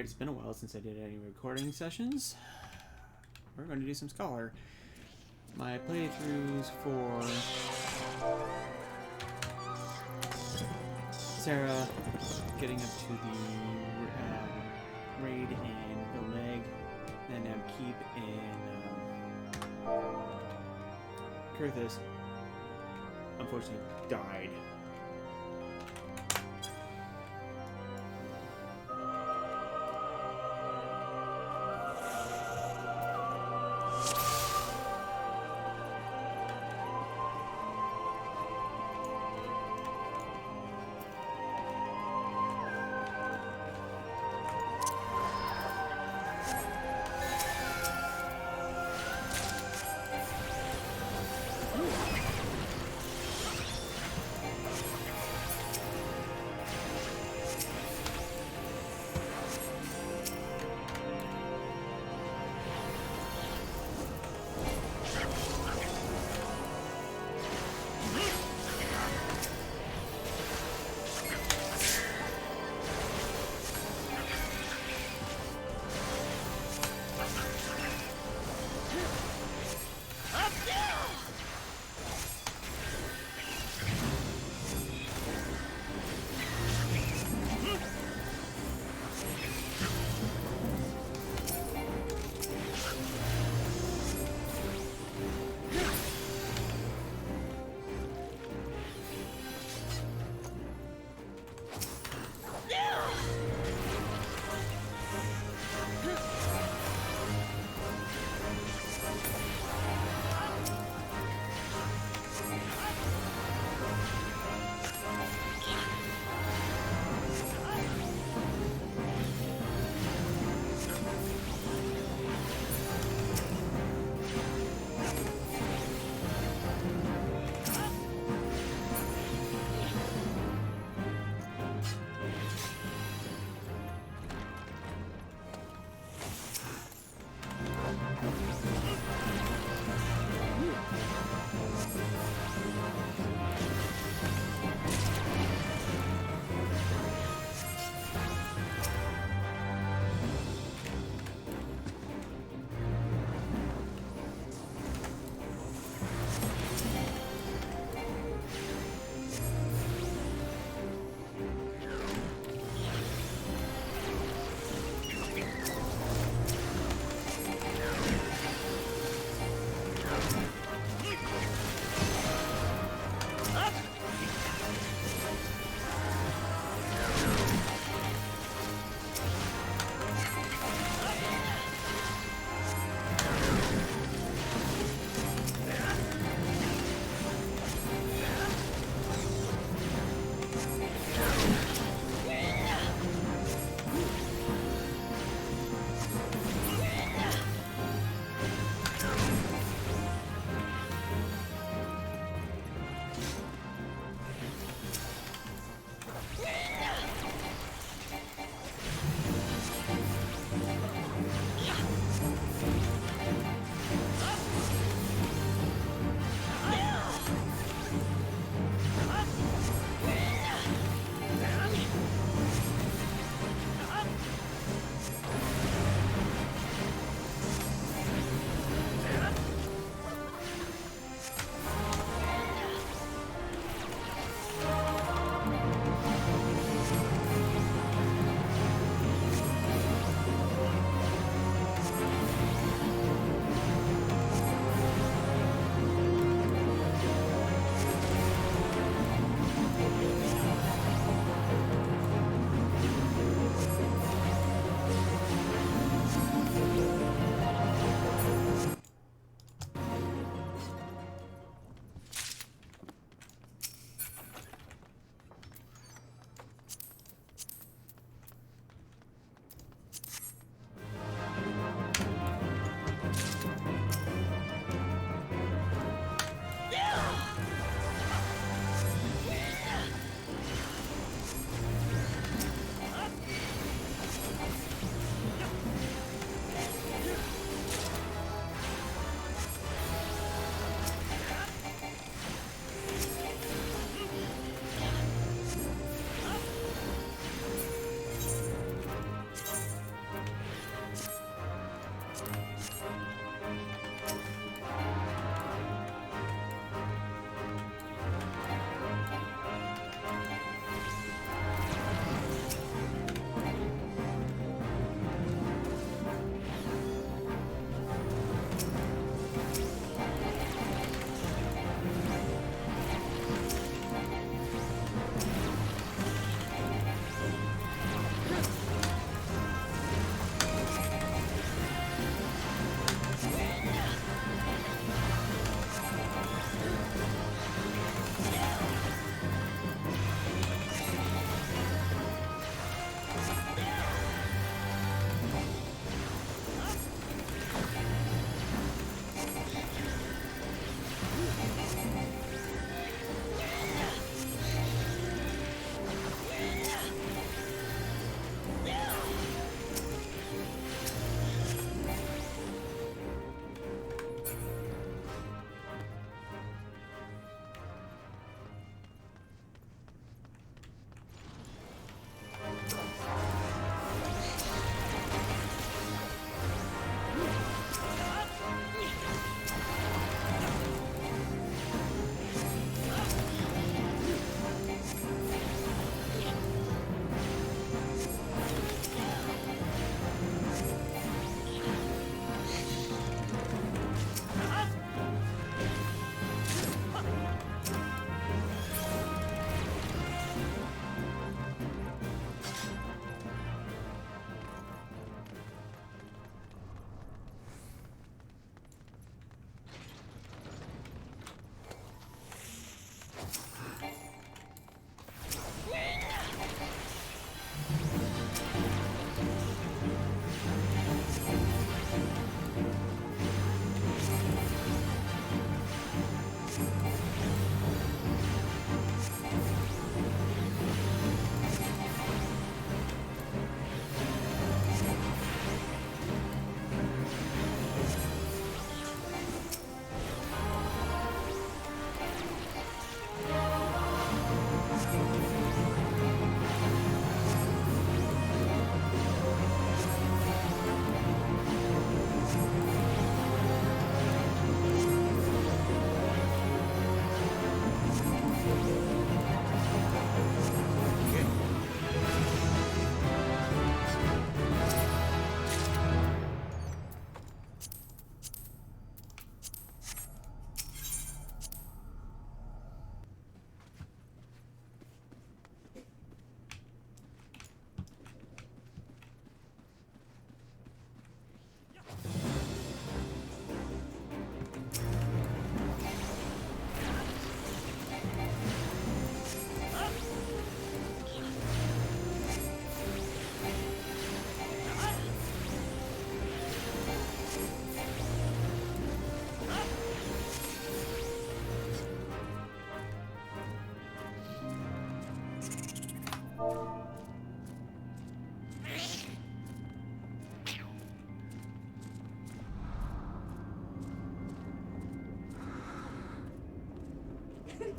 it's been a while since I did any recording sessions. We're going to do some Scholar. My playthroughs for Sarah getting up to the raid in Villeg, then Keep in Kurthus, unfortunately died.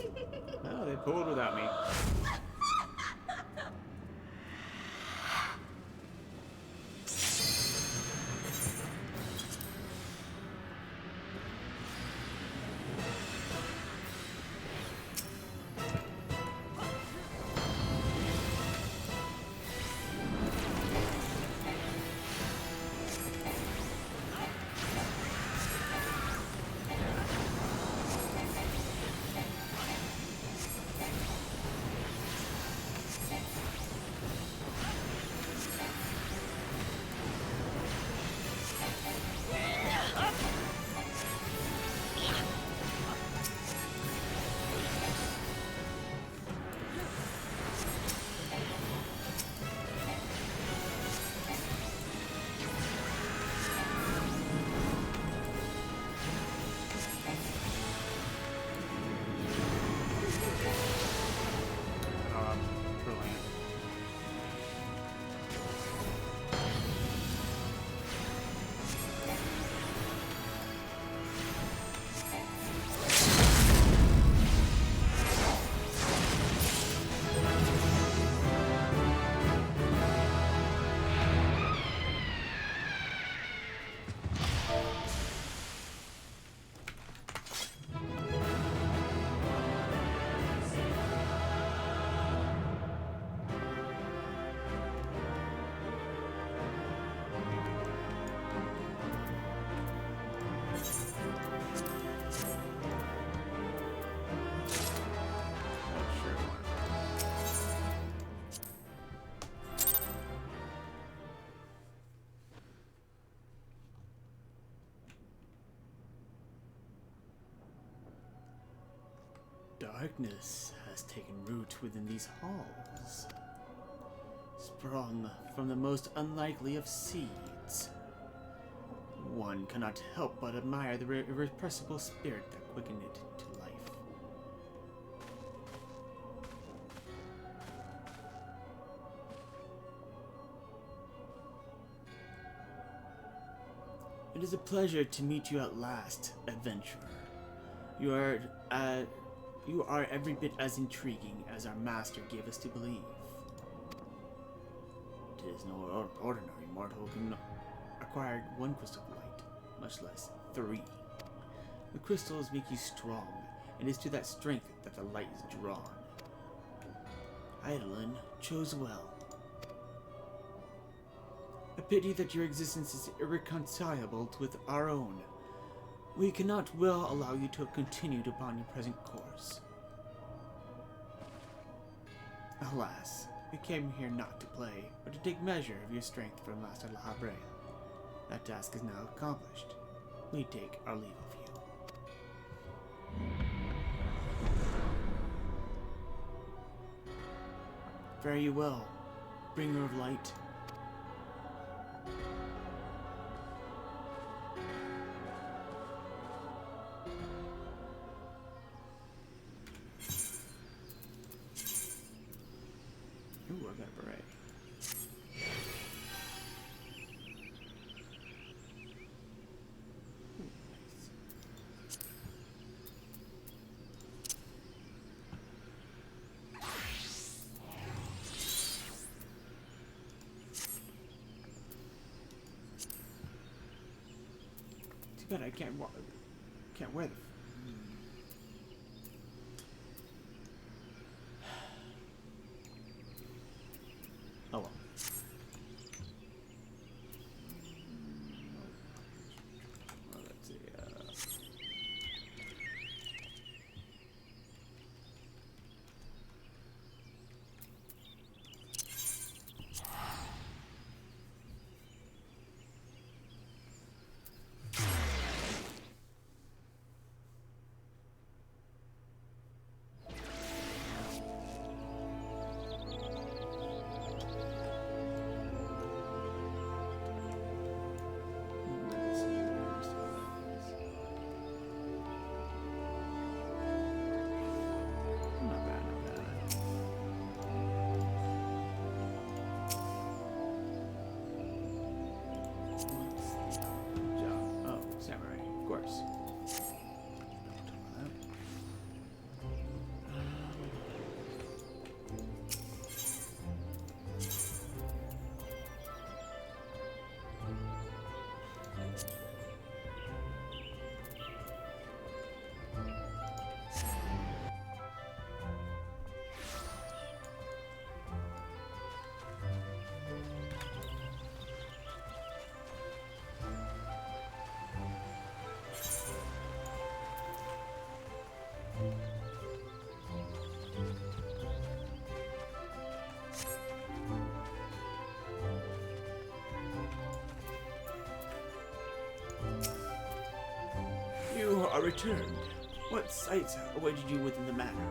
Oh, they pulled without me. Brilliant. Darkness has taken root within these halls, sprung from the most unlikely of seeds. One cannot help but admire the irrepressible spirit that quickened it to life. It is a pleasure to meet you at last, adventurer. You are every bit as intriguing as our master gave us to believe. It is no ordinary mortal can acquire one crystal of light, much less 3. The crystals make you strong, and it is to that strength that the light is drawn. Eidolon chose well. A pity that your existence is irreconcilable with our own. We cannot well allow you to continue upon your present course. Alas, we came here not to play, but to take measure of your strength from Master La Habrea. That task is now accomplished. We take our leave of you. Fare you well, bringer of light. Ooh, I got a beret. Ooh, nice. Too bad I can't wear the. Oh well. Well, let's see. returned. What sights awaited you within the manor?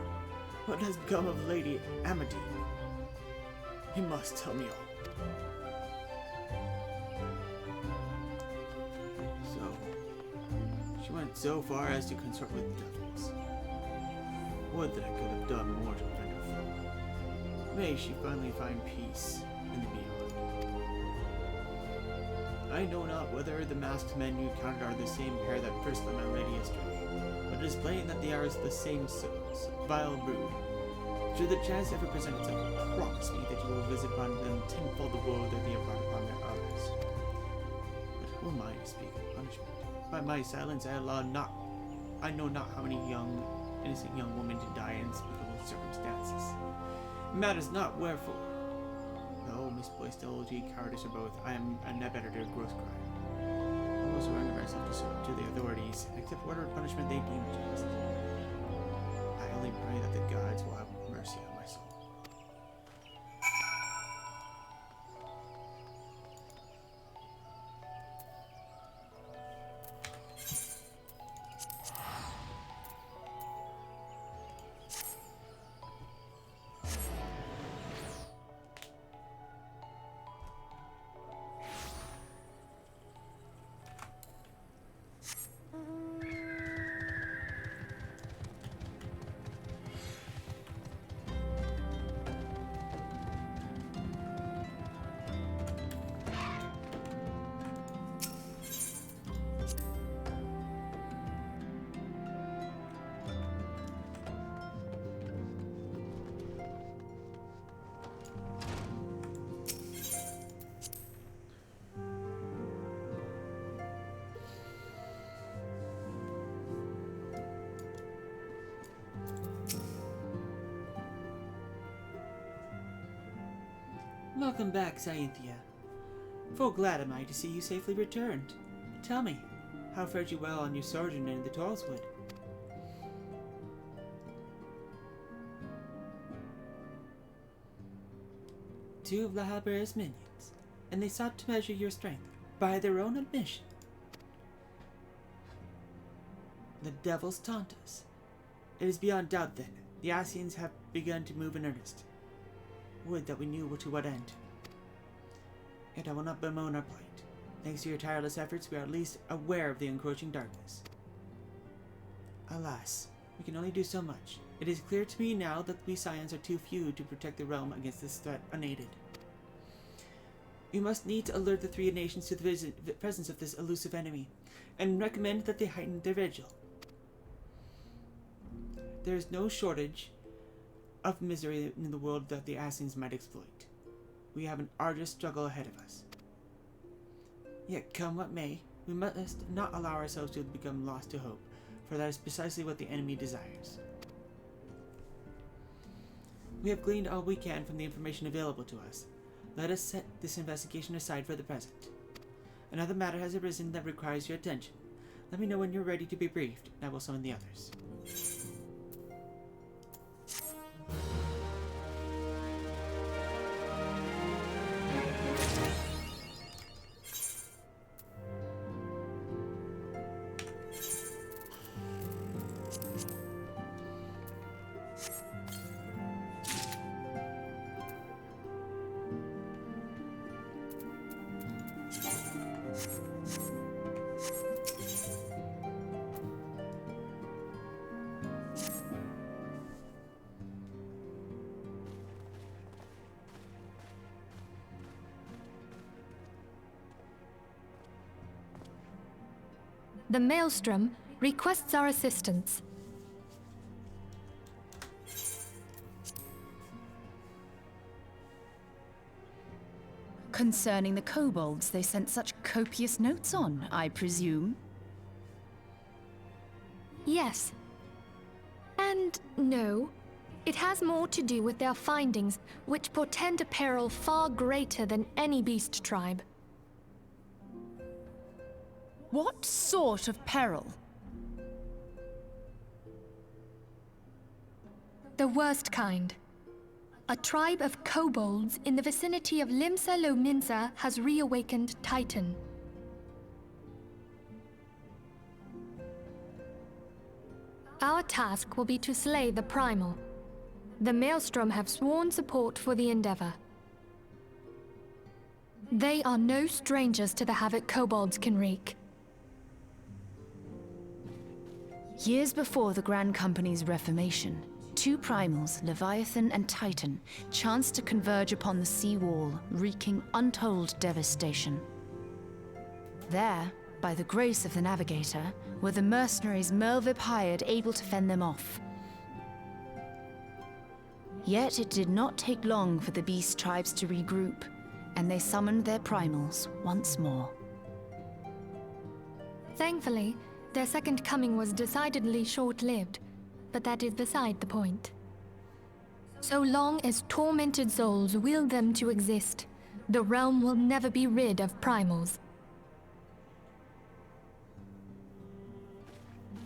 What has become of Lady Amity? You must tell me all. So, she went so far as to consort with devils. Would that I could have done more to prevent her fall. May she finally find peace in the beyond. I know not whether the masked men you encountered are the same pair that first led my lady astray, but it is plain that they are the same souls, vile brood. Should the chance ever present itself, promise me that you will visit upon them tenfold the woe that they have brought upon their others. But who am I to speak of punishment? By my silence I know not how many innocent young women to die in unspeakable circumstances. It matters not wherefore. Though misplaced eulogy, cowardice, or both, I am an abettor to a gross crime. I will surrender myself to the authorities, and accept whatever punishment they deem just. I only pray that the gods will have mercy on my soul. Welcome back, Sainthia. Full glad am I to see you safely returned. Tell me, how fared you well on your sojourn in the Tollswood? Two of La Habre's minions, and they sought to measure your strength by their own admission. The devils taunt us. It is beyond doubt, then, the Ascians have begun to move in earnest. Would that we knew to what end. Yet I will not bemoan our plight. Thanks to your tireless efforts, we are at least aware of the encroaching darkness. Alas, we can only do so much. It is clear to me now that we Scions are too few to protect the realm against this threat unaided. We must needs alert the three nations to the presence of this elusive enemy, and recommend that they heighten their vigil. There is no shortage of misery in the world that the Ascians might exploit. We have an arduous struggle ahead of us. Yet come what may, we must not allow ourselves to become lost to hope, for that is precisely what the enemy desires. We have gleaned all we can from the information available to us. Let us set this investigation aside for the present. Another matter has arisen that requires your attention. Let me know when you're ready to be briefed, and I will summon the others. The Maelstrom requests our assistance. Concerning the kobolds they sent such copious notes on, I presume? Yes. And no. It has more to do with their findings, which portend a peril far greater than any beast tribe. What sort of peril? The worst kind. A tribe of kobolds in the vicinity of Limsa Lominsa has reawakened Titan. Our task will be to slay the Primal. The Maelstrom have sworn support for the endeavor. They are no strangers to the havoc kobolds can wreak. Years before the Grand Company's reformation, two primals, Leviathan and Titan, chanced to converge upon the sea wall, wreaking untold devastation. There, by the grace of the Navigator, were the mercenaries Merlvip hired able to fend them off. Yet it did not take long for the beast tribes to regroup, and they summoned their primals once more. Thankfully, their second coming was decidedly short-lived, but that is beside the point. So long as tormented souls will them to exist, the realm will never be rid of primals.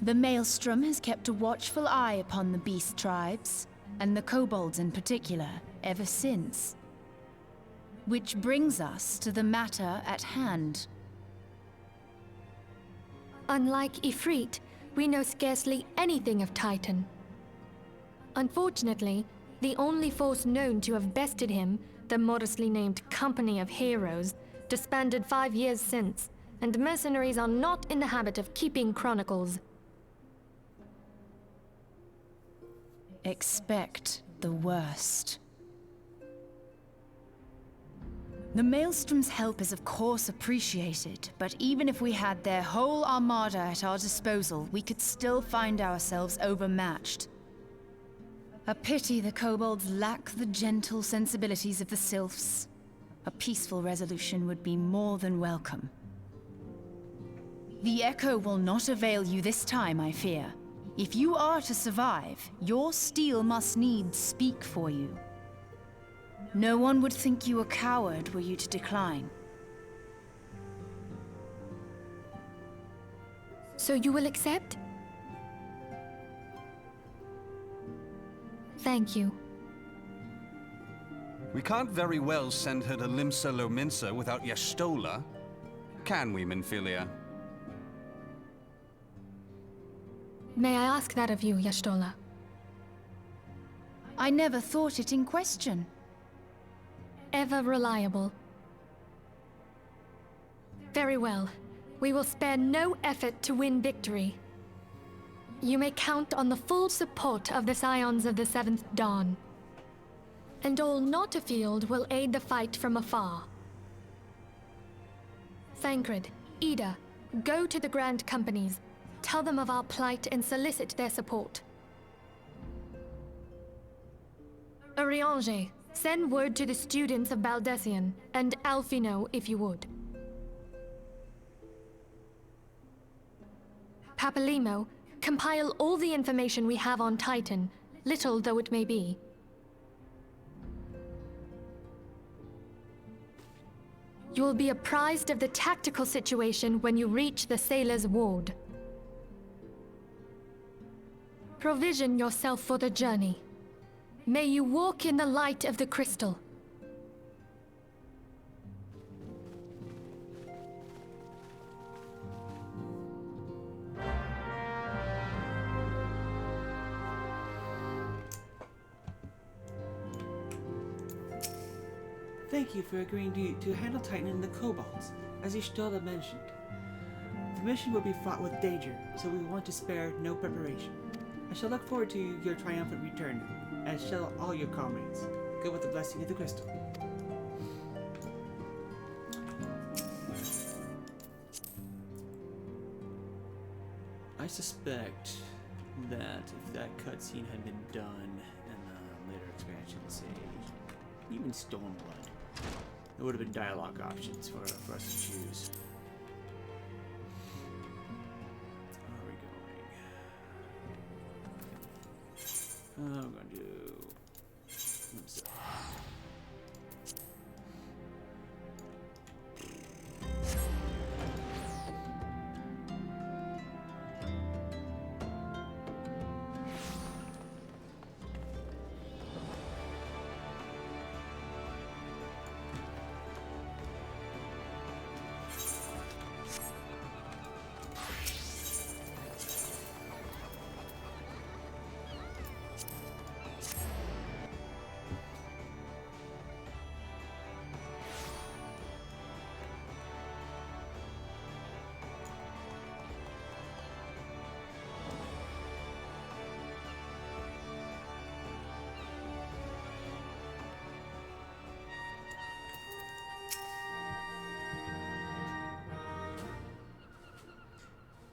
The Maelstrom has kept a watchful eye upon the beast tribes, and the kobolds in particular, ever since. Which brings us to the matter at hand. Unlike Ifrit, we know scarcely anything of Titan. Unfortunately, the only force known to have bested him, the modestly named Company of Heroes, disbanded 5 years since, and mercenaries are not in the habit of keeping chronicles. Expect the worst. The Maelstrom's help is of course appreciated, but even if we had their whole armada at our disposal, we could still find ourselves overmatched. A pity the kobolds lack the gentle sensibilities of the sylphs. A peaceful resolution would be more than welcome. The Echo will not avail you this time, I fear. If you are to survive, your steel must needs speak for you. No one would think you a coward were you to decline. So you will accept? Thank you. We can't very well send her to Limsa Lominsa without Y'shtola. Can we, Minfilia? May I ask that of you, Y'shtola? I never thought it in question. Ever reliable. Very well. We will spare no effort to win victory. You may count on the full support of the Scions of the Seventh Dawn. And all not afield will aid the fight from afar. Thancred, Ida, go to the Grand Companies. Tell them of our plight and solicit their support. Urianger, send word to the students of Baldessian, and Alfino if you would. Papalimo, compile all the information we have on Titan, little though it may be. You will be apprised of the tactical situation when you reach the Sailor's Ward. Provision yourself for the journey. May you walk in the light of the crystal. Thank you for agreeing to handle Titan and the kobolds, as Y'shtola mentioned. The mission will be fraught with danger, so we want to spare no preparation. I shall look forward to your triumphant return, as shall all your comrades. Go with the blessing of the crystal. I suspect that if that cutscene had been done in the later expansion, say, even Stormblood, there would have been dialogue options for us to choose. Where are we going? I'm going to do...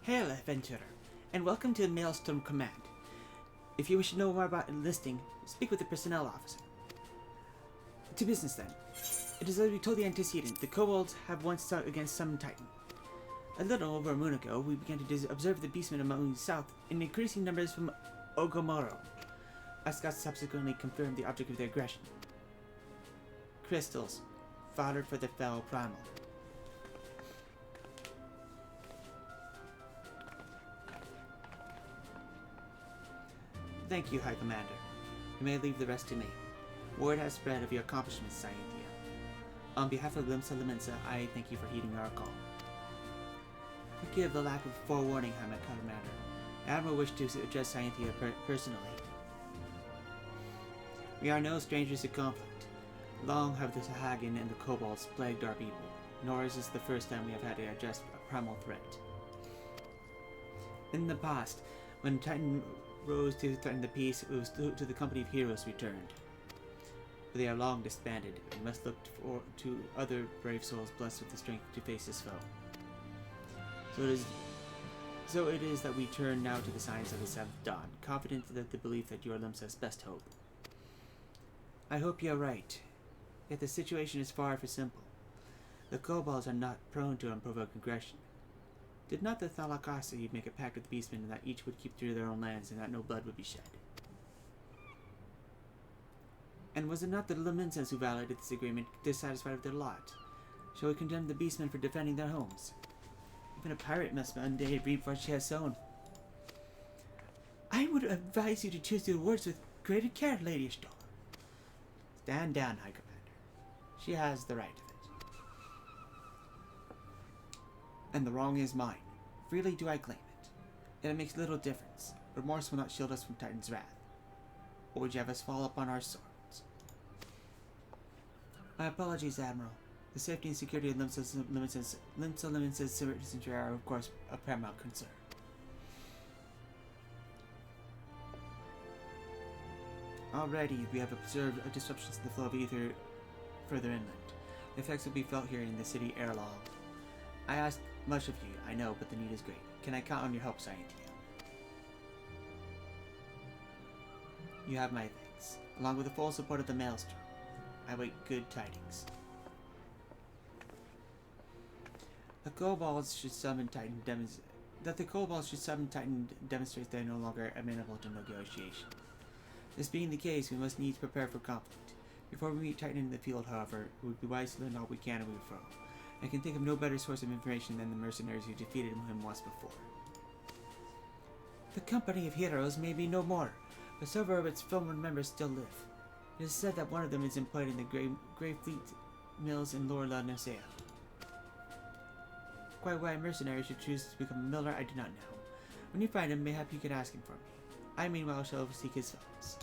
Hail, adventurer, and welcome to the Maelstrom Command. If you wish to know more about enlisting, speak with the personnel officer. To business then. It is as we told the antecedent, the kobolds have once fought against some titan. A little over a moon ago, we began to observe the beastmen moving south in increasing numbers from Ogomoro. Our scouts subsequently confirmed the object of their aggression. Crystals, fodder for the fell primal. Thank you, High Commander. You may leave the rest to me. Word has spread of your accomplishments, Sainthia. On behalf of Limsa Lemensa, I thank you for heeding our call. Forgive the lack of forewarning, High Commander. Admiral wished to address Sainthia personally. We are no strangers to conflict. Long have the Sahagin and the Kobolds plagued our people, nor is this the first time we have had to address a primal threat. In the past, when Titan rose to threaten the peace, it was to the company of heroes returned. But they are long disbanded, and must look to other brave souls blessed with the strength to face this foe. So it is that we turn now to the signs of the seventh dawn, confident that the belief that you are Limsa's best hope. I hope you are right, yet the situation is far from simple. The kobolds are not prone to unprovoked aggression. Did not the Thalakasi make a pact with the beastmen that each would keep to their own lands and that no blood would be shed? And was it not the Lemensans who violated this agreement, dissatisfied with their lot? Shall we condemn the beastmen for defending their homes? Even a pirate must one day reap what she has sown. I would advise you to choose your words with greater care, Lady Ashtor. Stand down, High Commander. She has the right of it. And the wrong is mine. Freely do I claim it. Yet it makes little difference. Remorse will not shield us from Titan's wrath. Or would you have us fall upon our swords? My apologies, Admiral. The safety and security of Limsa Lemensa's citizenry are, of course, a paramount concern. Already, we have observed disruptions in the flow of ether further inland. The effects will be felt here in the city ere long. I ask much of you, I know, but the need is great. Can I count on your help, Sainthia? You have my thanks, along with the full support of the Maelstrom. I await good tidings. The kobolds should summon Titan demonstrates they are no longer amenable to negotiation. This being the case, we must needs prepare for conflict. Before we meet Titan in the field, however, it would be wise to learn all we can of your foe. I can think of no better source of information than the mercenaries who defeated him once before. The company of heroes may be no more, but several of its former members still live. It is said that one of them is employed in the Grey Fleet mills in Lower La Nosea. Quite why a mercenary should choose to become a miller, I do not know. When you find him, mayhap you could ask him for me. I meanwhile shall seek his fellows.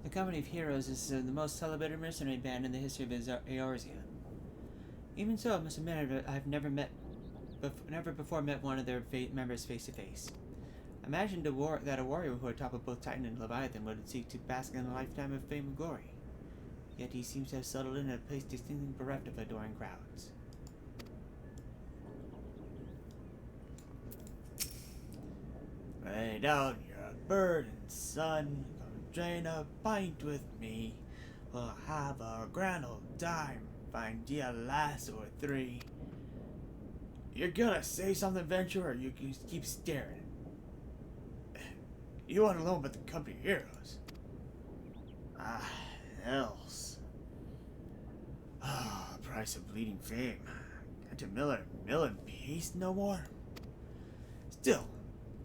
The Company of Heroes is the most celebrated mercenary band in the history of Eorzea. Even so, I must admit I've never before met one of their members face to face. I imagined that a warrior who had toppled both Titan and Leviathan would seek to bask in a lifetime of fame and glory. Yet he seems to have settled in a place distinctly bereft of adoring crowds. Lay down your burden, son. Come drain a pint with me. We'll have a grand old time. Find ye a lass or three. You're gonna say something, Venture, or you can keep staring? You want to know about the Company of Heroes? Ah, hells. Ah, price of bleeding fame. Can't a mill in peace no more? Still,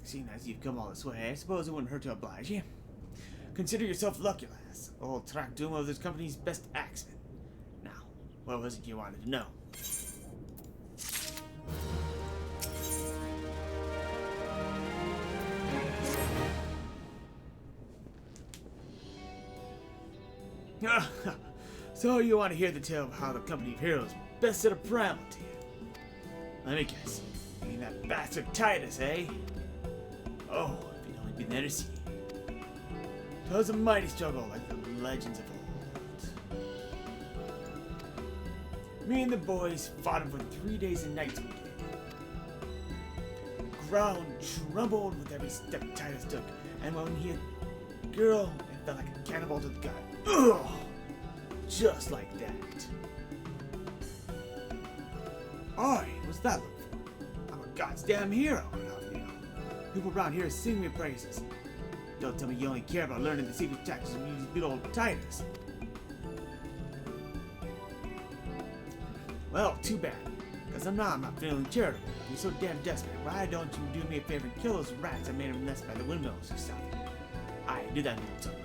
seeing as you've come all this way, I suppose it wouldn't hurt to oblige you. Consider yourself lucky, lass. Old Trakduma of this company's best axeman. Now, what was it you wanted to know? So you want to hear the tale of how the Company of Heroes bested a primal to you? Let me guess. You mean that bastard Tidus, eh? Oh, if you'd only been there to see. It was a mighty struggle like the legends of old. Me and the boys fought him for 3 days and nights we did. The ground trembled with every step Tidus took, and when he hit a girl, it felt like a cannonball to the gut. Ugh! Just like that. Oi, what's that look for? I'm a goddamn hero, you know. People around here sing me praises. Don't tell me you only care about learning the secret tactics of using good old Tidus. Well, too bad. Because I'm not feeling charitable. You're so damn desperate. Why don't you do me a favor and kill those rats I made a nest by the windmills or something? Aye, do that little tongue.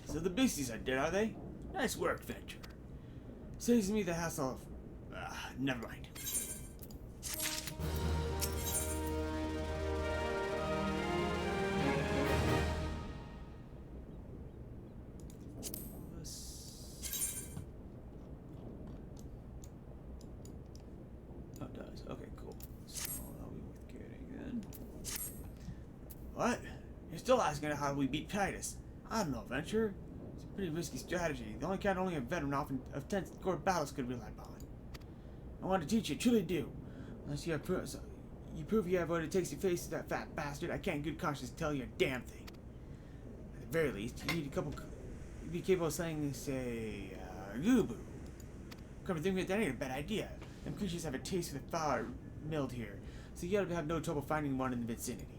So the beasties are dead, are they? Nice work, Venture. Saves me the hassle of... never mind. Oh, it does. Okay, cool. So that'll be worth getting then. What? You're still asking how we beat Tidus? I don't know, Venture. It's a pretty risky strategy. The only kind only a veteran often of 10 score battles could rely upon. I want to teach you, truly do. Unless you have prove you have what it takes to face that fat bastard, I can't in good conscience tell you a damn thing. At the very least, you need you'd be capable of saying, say, Goobu. Come to think of it, that ain't a bad idea. Them creatures have a taste for the flower milled here, so you ought to have no trouble finding one in the vicinity.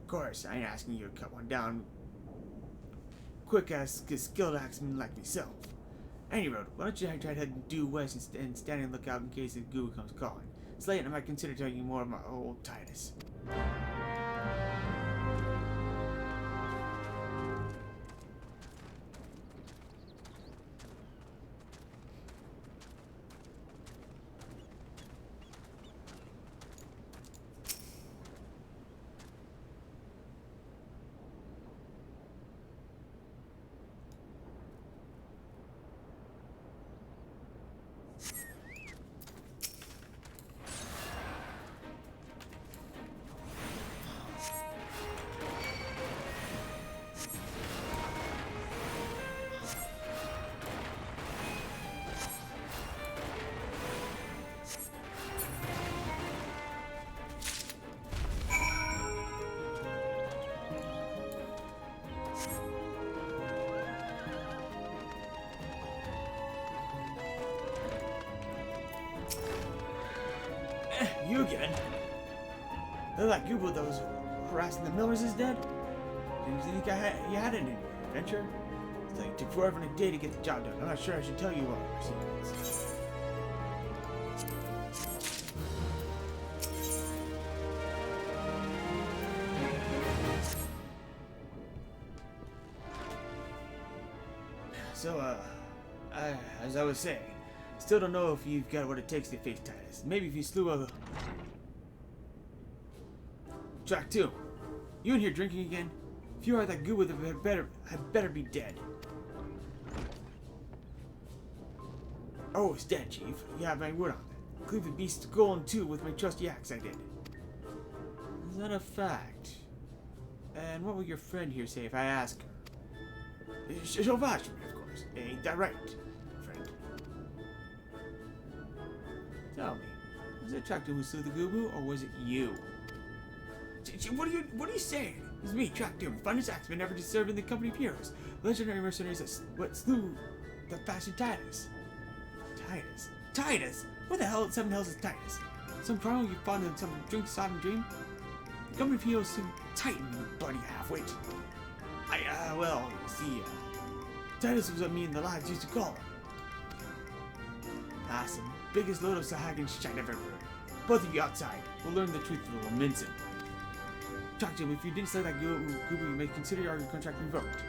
Of course, I ain't asking you to cut one down quick as a skilled axeman like myself. Anyway, why don't you try to head due west and stand and look out in case the goo comes calling. It's late and I might consider telling you more about old Tidus. You again? They're like Google that was harassing the Millers is dead? Didn't you think you had an adventure? It's like it took forever and a day to get the job done. I'm not sure I should tell you all our secrets. So, as I was saying, still don't know if you've got what it takes to face Tidus. Maybe if you slew a... Track 2. You in here drinking again? If you are that good with it, had better be dead. Oh, it's dead, Chief. You have my word on that. Cleave the beast's skull in two with my trusty axe I did. Is that a fact? And what will your friend here say if I ask her? She'll vouch for me, of course. Ain't that right, friend? Tell me, was it Tractor who slew the Goobu, or was it you? What are you saying? It's me, Tractor, finest axeman ever to serve in the company of heroes. Legendary mercenaries that slew the bastard Tidus. Tidus? What the hell, seven hells is Tidus? Some primal you fought in some drink-sodden dream? The company of heroes seem Titan, you bloody half-wit. Well, you see, Tidus was what me and the lads used to call him. That's the biggest load of Sahagan shite I've ever heard. Both of you outside will learn the truth of the Minson. Talk to him. If you didn't say that Goobu, you may consider your contract revoked.